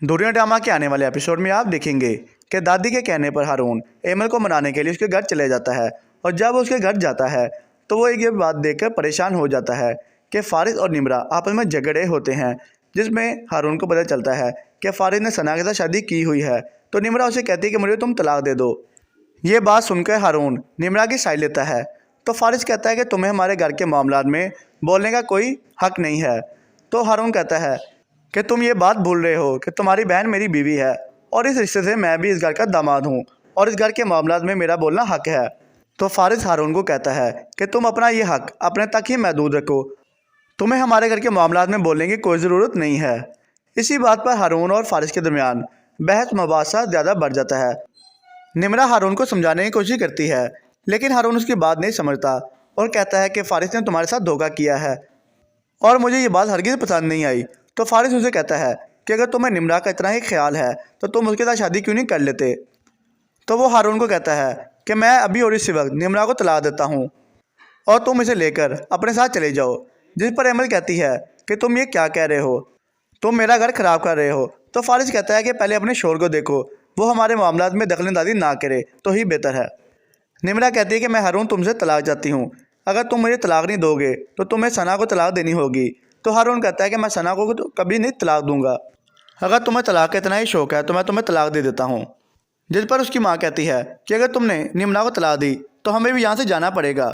दुनिया ड्रामा के आने वाले एपिसोड में आप देखेंगे कि दादी के कहने पर हारून एमल को मनाने के लिए उसके घर चले जाता है। और जब वो उसके घर जाता है तो वो एक ये बात देखकर परेशान हो जाता है कि फारिस और निम्रा आपस में झगड़े होते हैं, जिसमें हारून को पता चलता है कि फारिस ने सना के साथ शादी की हुई है। तो निम्रा उसे कहती है कि मुझे तुम तलाक दे दो। ये बात सुनकर हारून निम्रा की साइड लेता है। तो फारिस कहता है कि तुम्हें हमारे घर के मामलात में बोलने का कोई हक नहीं है। तो हारून कहता है कि तुम ये बात भूल रहे हो कि तुम्हारी बहन मेरी बीवी है और इस रिश्ते से मैं भी इस घर का दामाद हूँ और इस घर के मामलात में मेरा बोलना हक है। तो फारिस हारून को कहता है कि तुम अपना ये हक अपने तक ही महदूद रखो, तुम्हें हमारे घर के मामलात में बोलने की कोई ज़रूरत नहीं है। इसी बात पर हारून और फारिस के दरमियान बहस मुबासा ज़्यादा बढ़ जाता है। निम्रा हारून को समझाने की कोशिश करती है, लेकिन हारून उसकी बात नहीं समझता और कहता है कि फारिस ने तुम्हारे साथ धोखा किया है और मुझे ये बात हरगिज़ पसंद नहीं आई। तो फारिस उसे कहता है कि अगर तुम्हें निम्रा का इतना ही ख्याल है तो तुम उसके साथ शादी क्यों नहीं कर लेते। तो वो हारून को कहता है कि मैं अभी और इसी वक्त निम्रा को तलाक देता हूँ और तुम इसे लेकर अपने साथ चले जाओ। जिस पर एमल कहती है कि तुम ये क्या कह रहे हो, तुम मेरा घर ख़राब कर रहे हो। तो फारिस कहता है कि पहले अपने शोर को देखो, वो हमारे मामलात में दखलंदाजी ना करे तो ही बेहतर है। निम्रा कहती है कि मैं हारून तुमसे तलाक चाहती हूँ, अगर तुम मुझे तलाक नहीं दोगे तो तुम्हें सना को तलाक देनी होगी। तो हारून कहता है कि मैं सना को तो कभी नहीं तलाक दूंगा, अगर तुम्हें तलाक का इतना ही शौक है तो मैं तुम्हें तलाक दे देता हूँ। जिस पर उसकी माँ कहती है कि अगर तुमने निम्रा को तलाक दी तो हमें भी यहाँ से जाना पड़ेगा।